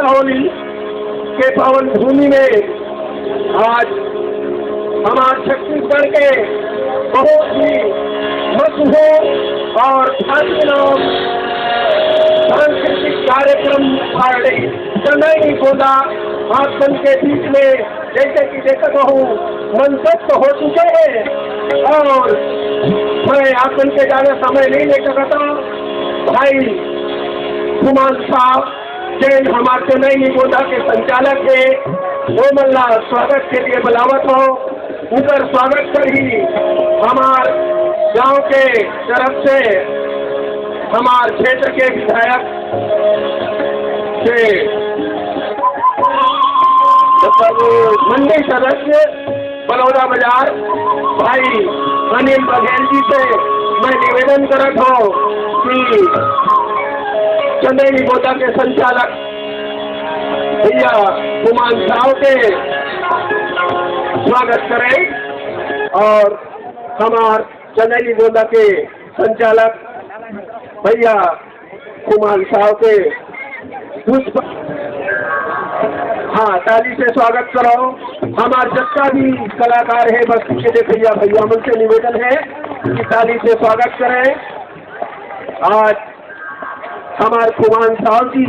होली के पावन भूमि में आज हमारे छत्तीसगढ़ के बहुत ही मशहूर और ख्यातिनाम सांस्कृतिक कार्यक्रम आयोजित चेन्नई गोदा आप सबके बीच में जैसे कि देखता हूँ मंचस्थ हो चुके हैं और मैं आप सबके ज्यादा समय नहीं ले सकता। भाई कुमार साहब जैन हमारे चेन्नई गोदा के संचालक है, वो मल्ला स्वागत के लिए बुलावत हो। ऊपर स्वागत कर ही हमारे गांव के तरफ से हमारे क्षेत्र के विधायक से मंडी सदस्य बलौदा बाजार भाई अनिल बघेल जी से मैं निवेदन करत हूँ कि चेन्नई गोदा के संचालक भैया कुमार साहब के स्वागत करें और हमारे चेन्नई गोदा के संचालक भैया कुमार साहब के पुष्प हाँ ताली से स्वागत करो। हमारे जितना भी कलाकार है बस्ती के भैया मन से निवेदन है कि ताली से स्वागत करें। आज हमारे कुमार साहब जी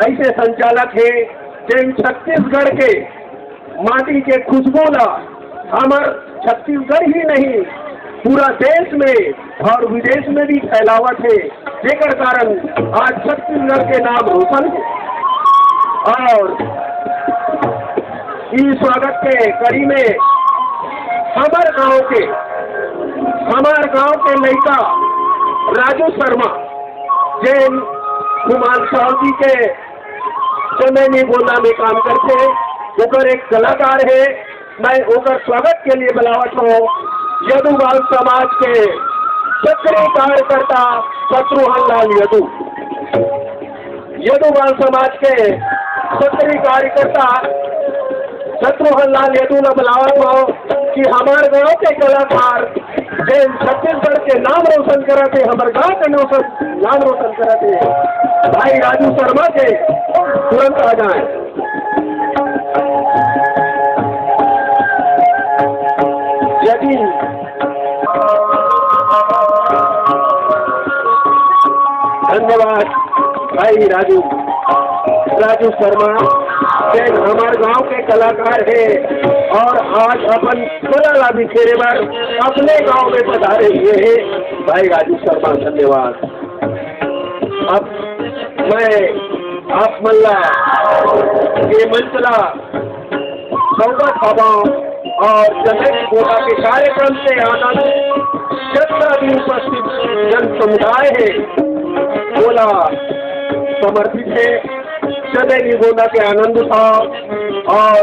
ऐसे संचालक है जिन छत्तीसगढ़ के माटी के खुशबू ला हमारे छत्तीसगढ़ ही नहीं पूरा देश में और विदेश में भी फैलावट है, जेकर कारण आज छत्तीसगढ़ के नाम रोशन है। और इस स्वागत के कड़ी में हमारे गांव के लड़का राजू शर्मा जैन कुमार साहब जी के चेन्नई गोदा में काम करते ओकर एक कलाकार है। मैं ओकर स्वागत के लिए बुलावत हूँ यदुवाल समाज के सक्रिय कार्यकर्ता शत्रुघ्न लाल यदुवाल समाज के सक्रिय कार्यकर्ता शत्रुघ्न लाल यदु ने बुलावत हो कि हमारे गांव के कलाकार जैन छत्तीसगढ़ के नाम रोशन करते हमारे गांव के नाम रोशन करते भाई राजू शर्मा के तुरंत आ जाए। यदि धन्यवाद भाई राजू शर्मा जैन हमारे गांव के कलाकार है और आज अपन कला बिखेरे पर अपने गांव में पधारे हुए हैं भाई राजू शर्मा धन्यवाद। अब मैं आप मल्ला ये मंचला सौगत हवाओं और चेन्नई गोदा के कार्यक्रम से आनंद जितना भी उपस्थित जन समुदाय है गोला समर्पित है। चेन्नई गोदा के आनंद उठाओ और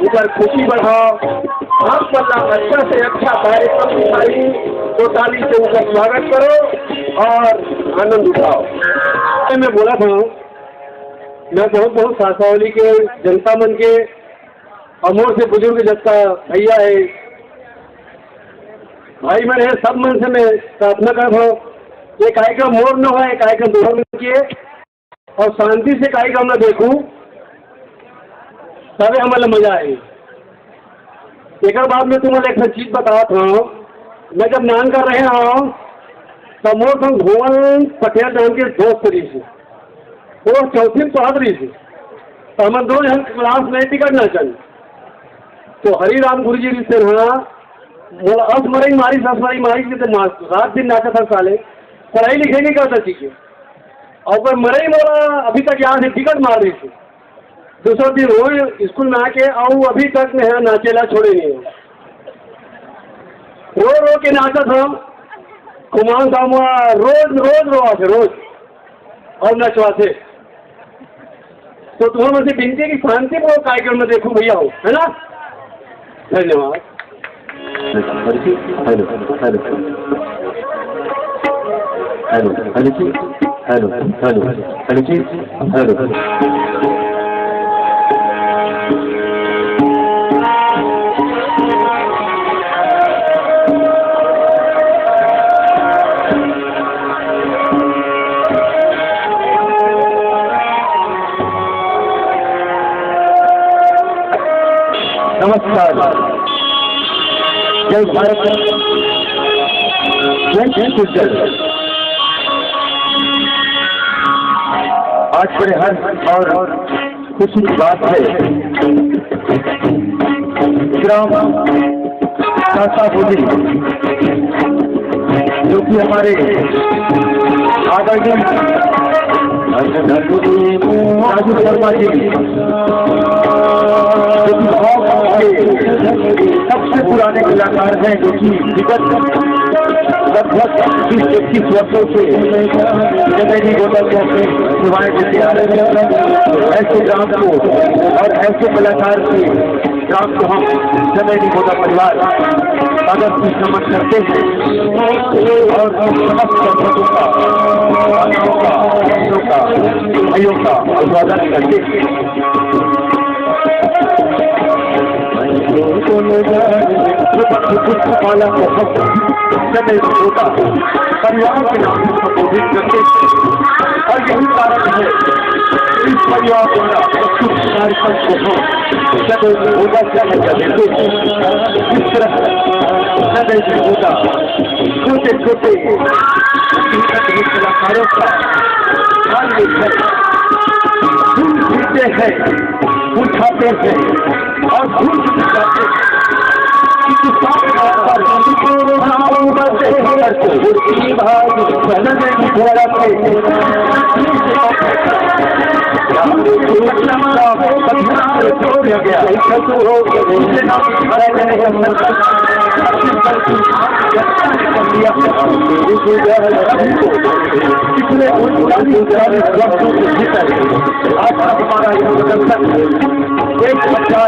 उधर खुशी बढ़ाओ। आप मल्ला अच्छा से अच्छा कार्यक्रम दिखाई तो ताली से उनका स्वागत करो और आनंद उठाओ। मैं बोला था मैं बहुत सासावली के जनता मन के अमोर से बुजुर्ग जत्ता भैया है भाई मैंने सब मन से मैं प्रार्थना कर रहा हूँ ये कार्यक्रम मोर न हो कार्यक्रम दोहर किए और शांति से कार्यक्रम न देखूँ तभी हमारे मजा आए। एक बाद में तुम्हें एक चीज बताता हूँ मैं जब नान कर रहे हूँ तब मोर संग भुवन पटेल नाम के दोस्त रही से वो चौथी पढ़ रही थी तो हम दो जन क्लास में टिकट न चल तो हरिराम गुरु जी से बोला अस मरई मारी सस मारी तो रात दिन नाचा था साले पढ़ाई लिखाई नहीं करता सीखे और कोई मरई मोला अभी तक यहाँ से टिकट मार रही थी। दूसरा दिन रोज स्कूल में आके और अभी तक मैं नाचेला छोड़े नहीं रो के नाचा था कुमार साहब रोज और नचवाते तो तुम्हें मुझसे विनती है कि शांतिपूर्वक कार्यक्रम में देखो भैया हो है ना। धन्यवाद। हेलो नमस्कार, जय भारत, जय छत्तीसगढ़। आज बड़े हर्ष और खुशी की बात है, ग्राम कासा बोली जो कि हमारे आदरणीय राजू शर्मा जी जो कि सबसे पुराने कलाकार हैं, जो कि विगत लगभग 20-21 वर्षों से जमेनी होटल को अपनी सेवाएं देते आ रहे हैं। ऐसे ग्राम को और ऐसे कलाकार के ग्राम को हम जमेनी होटल परिवार आदर की समझ करते हैं और समस्त दर्शकों का, भाइयों का अभिवादन करते हैं। वाला को होता परिवार के नाम से संबोधित करते और यही कारण है इस परिवार द्वारा प्रस्तुत कार्यक्रम को हम होता क्या देते हैं। इस तरह होता छोटे छोटे कलाकारों का ध्यान लेकर भूल जीते हैं, उठाते हैं और भूल जाते हैं। आज हमारा एक प्रदर्शन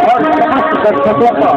और समस्त दर्शकों का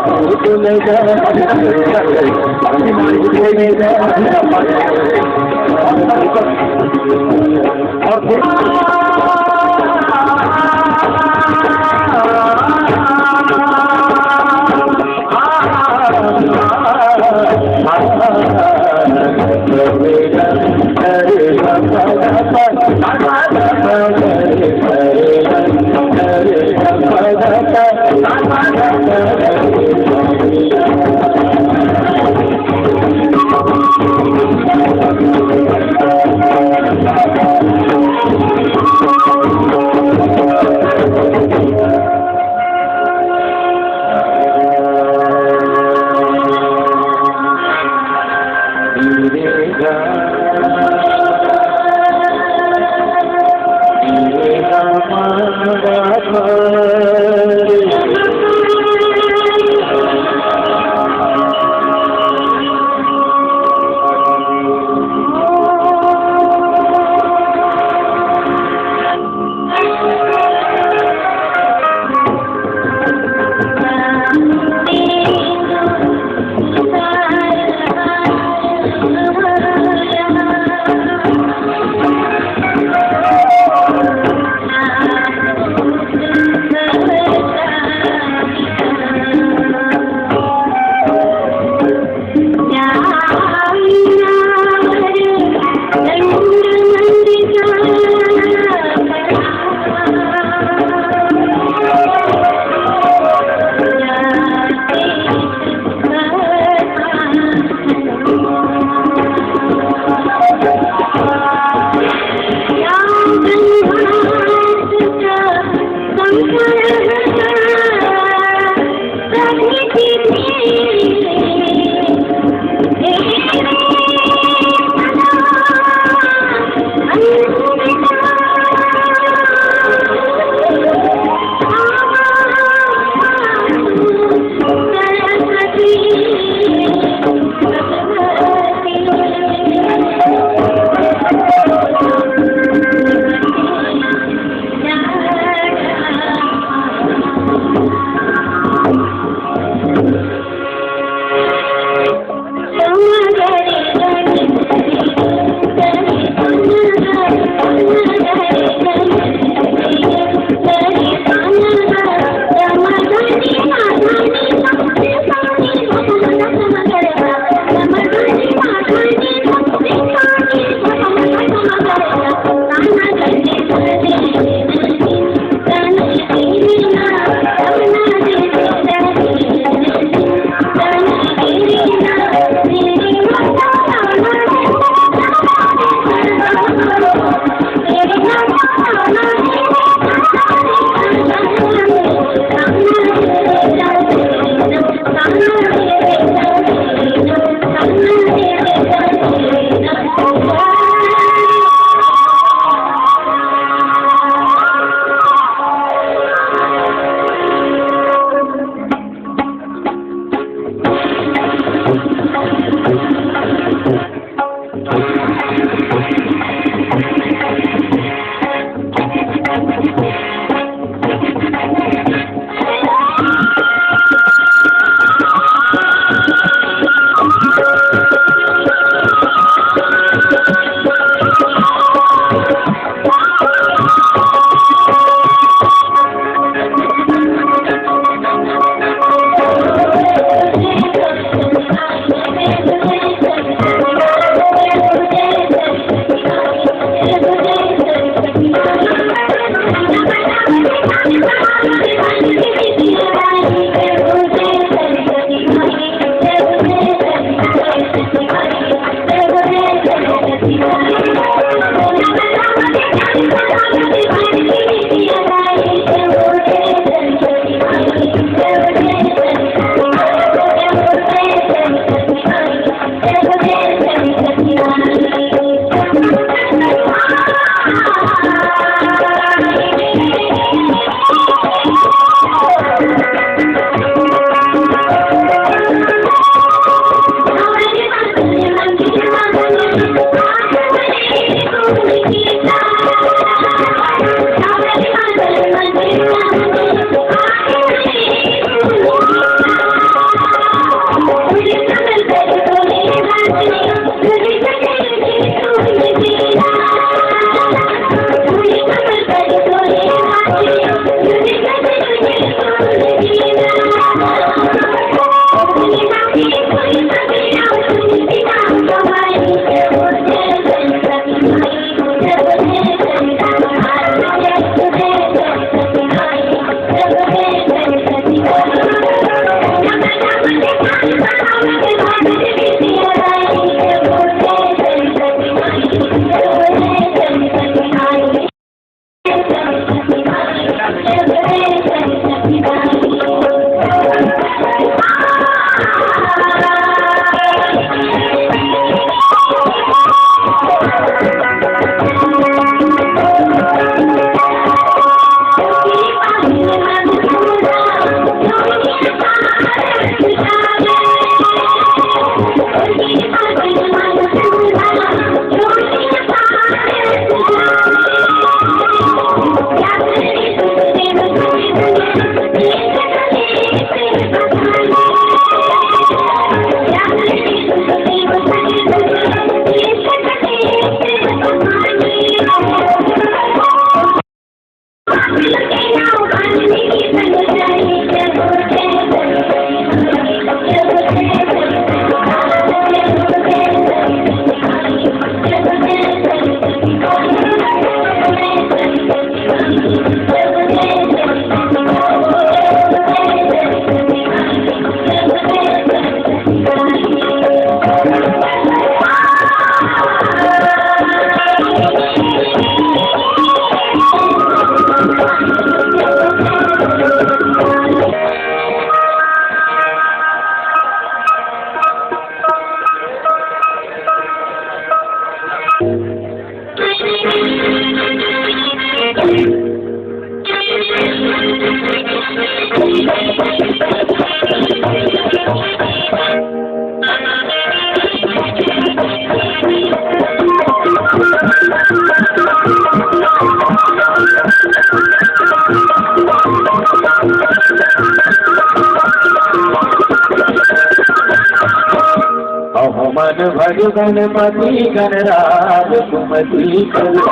मन भज गणपति गणराज सुमति करो।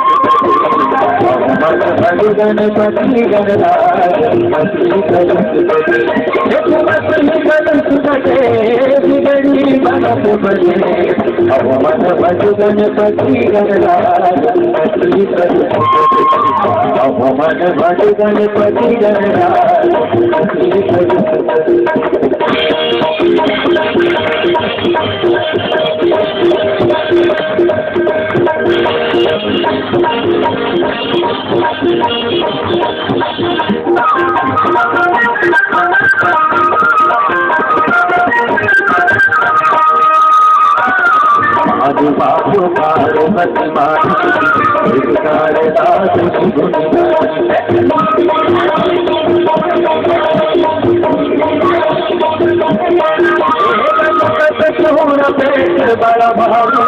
मन भज गणपति गणराज सुमति करो। बिगड़ी बनत बजे। मन भज गणपति गणराज सुमति करो। मन भज गणपति गणराज सुमति करो। आदि बाबू पार्वती बड़ा भावी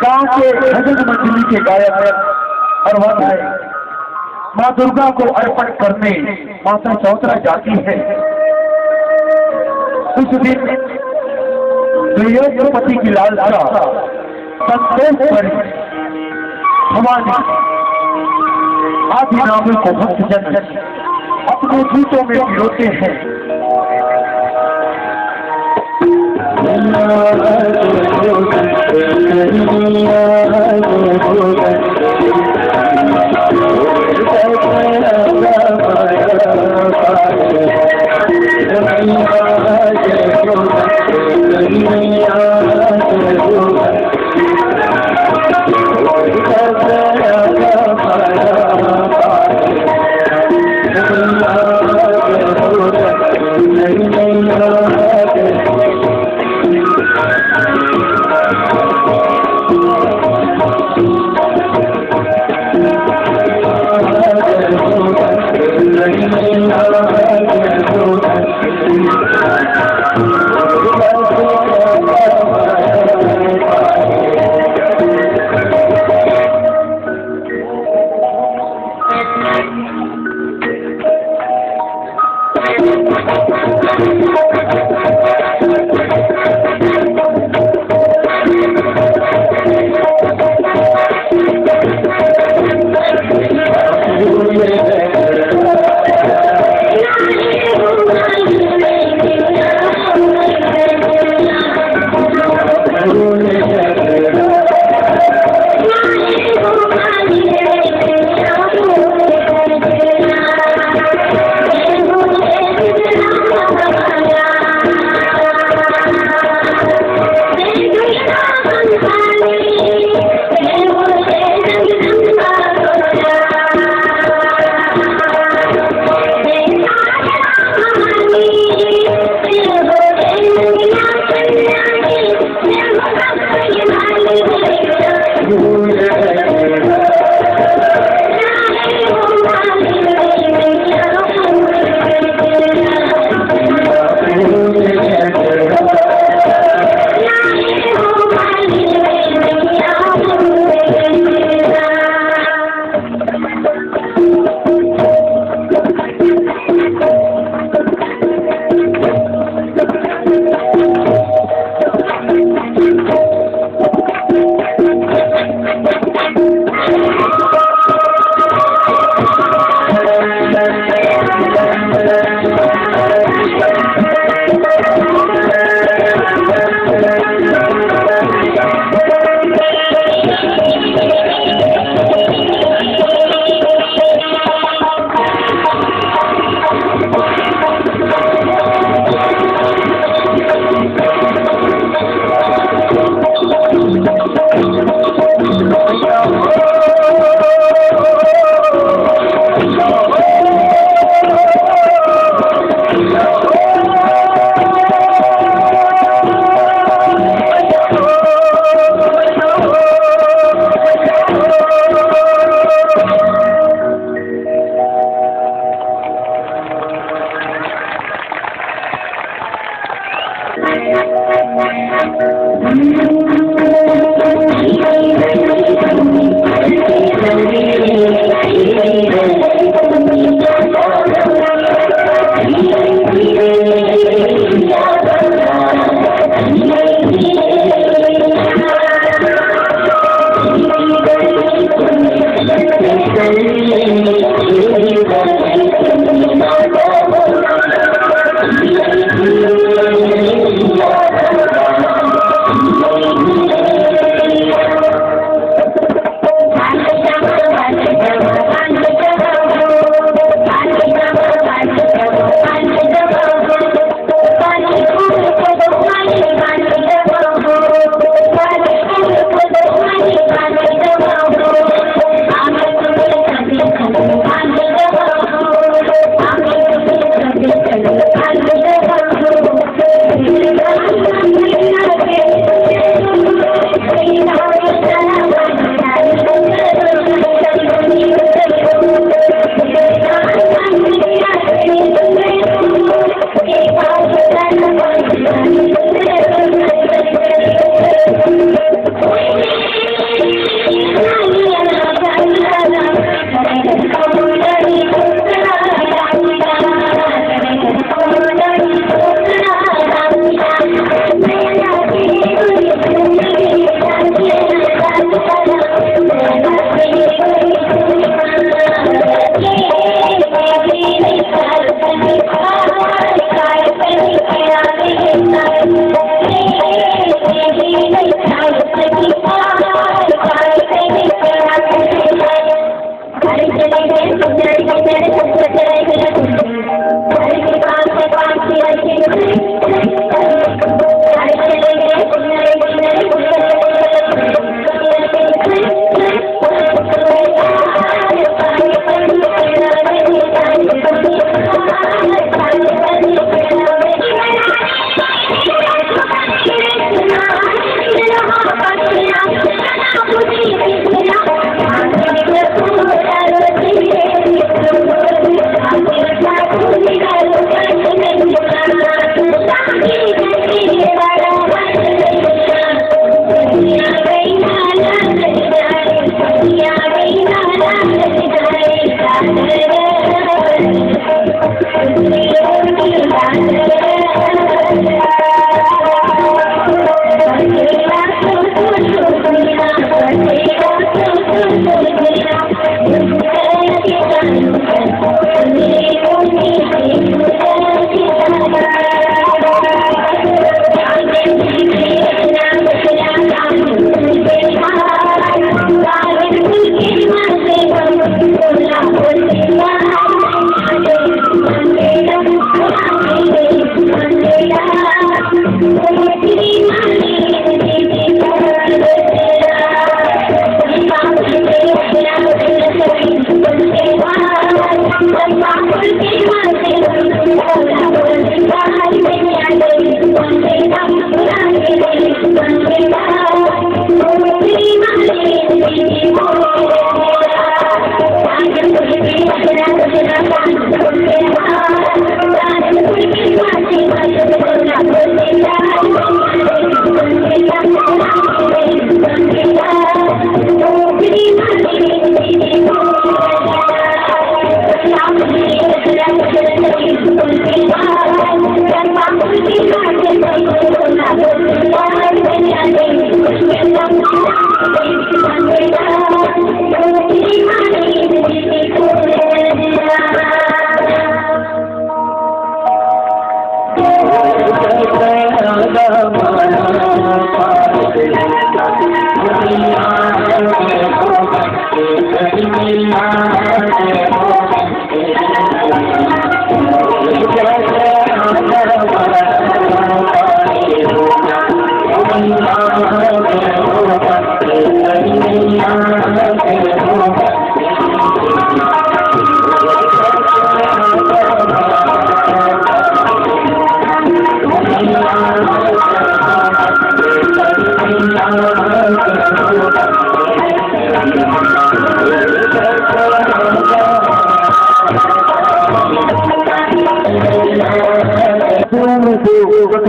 गांव के भजन मंडली के गायक और वह माँ दुर्गा को अर्पण करने माता चौतरा जाती है। उस दिन द्वियोपति की लालसा संतोष पर भवानी आदि नाम को भक्तजन अपने गीतों में पिरोते हैं।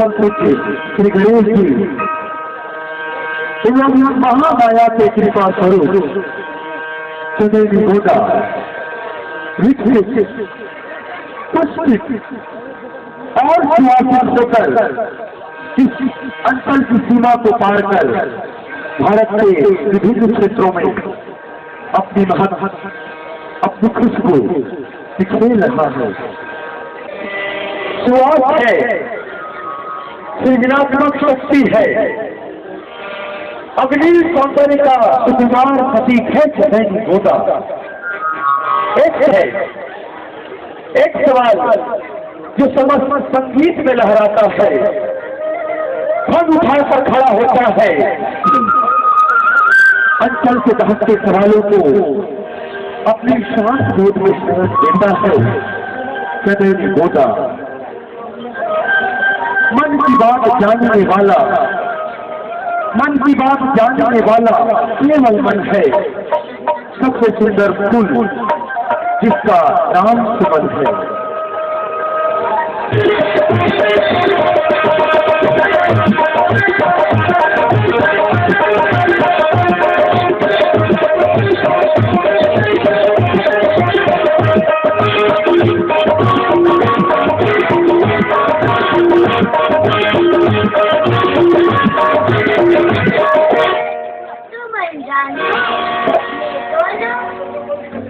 परम पूज्य श्री गणेश जी एवं महामाया के कृपा स्वरूप सुनेली गोदा विकसित पुष्पित और सुवासित होकर इस अंचल की सीमा को पार कर भारत के विभिन्न क्षेत्रों में अपनी महत्व अपनी खुशबू बिखेर रहा है। सुवास है, सृजनात्मक शक्ति है, अग्नि सौंदर्य का सुकुमार प्रतीक है सुनेली गोदा। एक सवाल जो समस्त संगीत में लहराता है, फन उठाकर खड़ा होता है, अंचल से दहकते सवालों को अपनी शांत गोद में समझ देता है सुनेली गोदा। मन की बात जानने वाला, मन की बात जानने वाला केवल मन है, सबसे सुंदर फूल जिसका नाम सुमन है।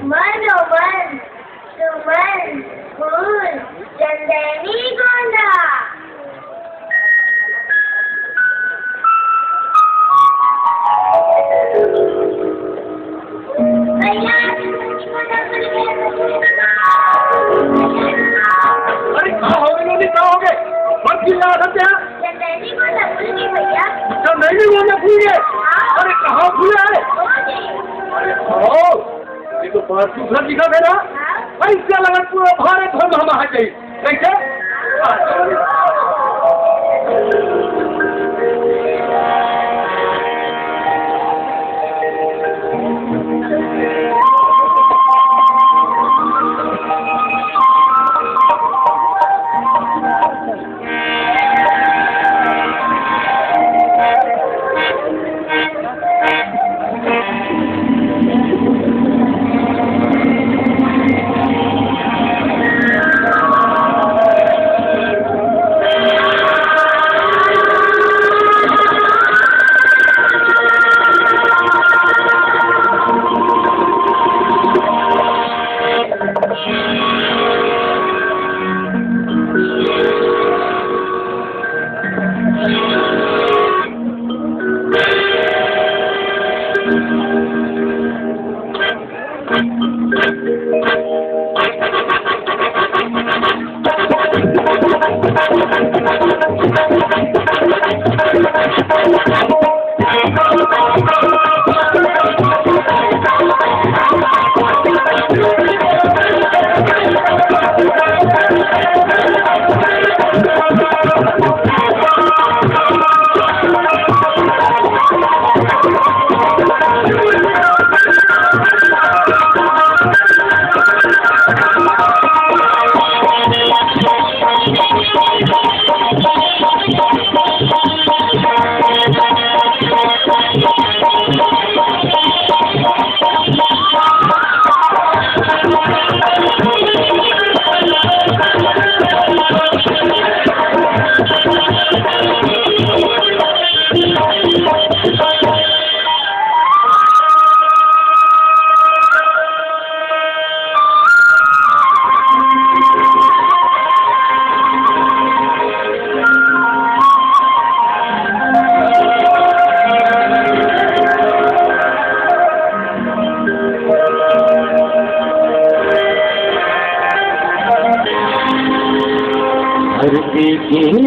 मनोमन सुमन फूल चंदनी गोंदा। अरे कहाँ हो गए लोग, कहाँ हो गए? मत चिल्ला सकते हैं? चंदनी गोंदा फूल गई भैया। चंदनी गोंदा फूल गए? अरे कहाँ फूल है? अरे ये तो बात दूसरा दिखा दे रहा। ऐसा लगा पूरा भारत हम आ गए कैसे?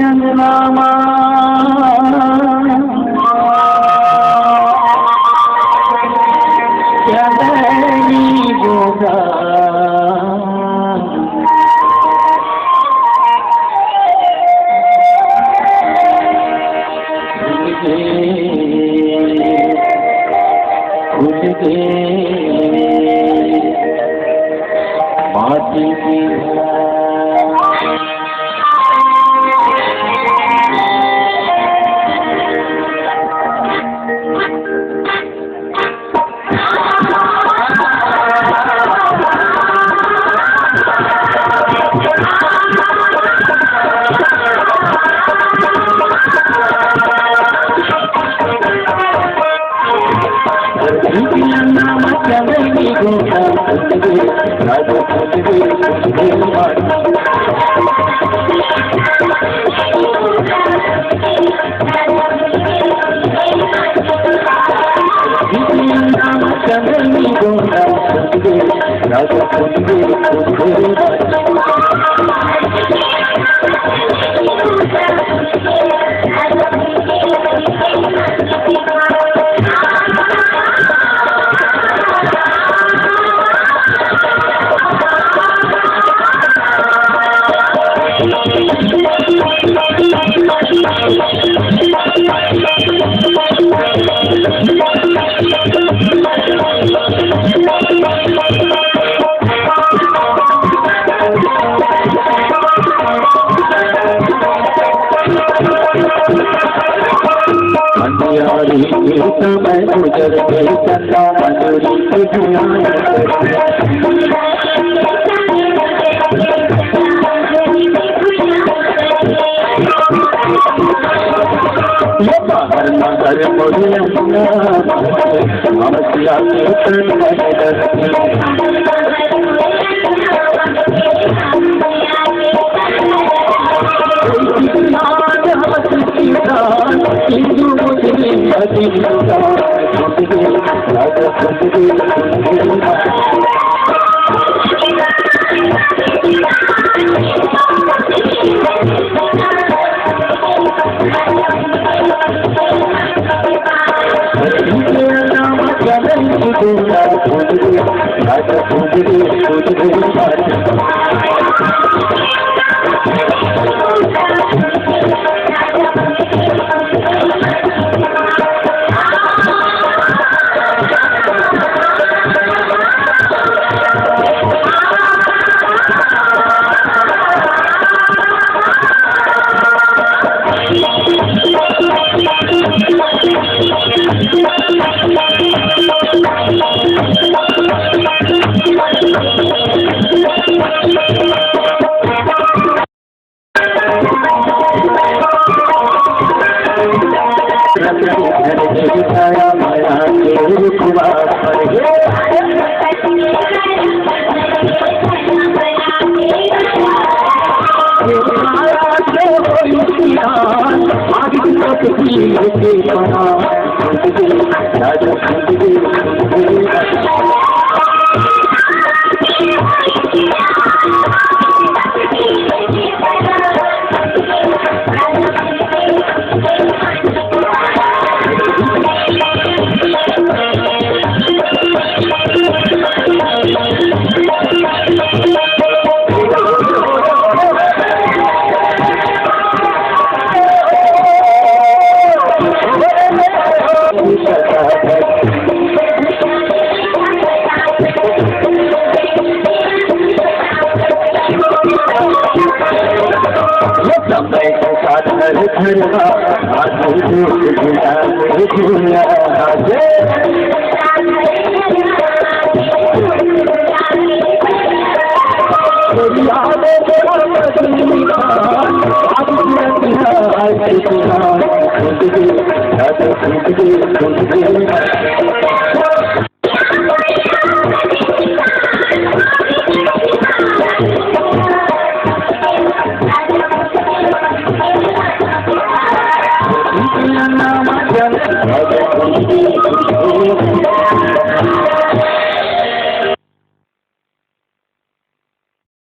अंगनामा चंदनी गोदा खुल दे माटी की राजा चंद्रनी गोंडा राजा अंधियारी के समय गुजर गई चंदा मजूरी की बाहर नगर मुझे ममतिया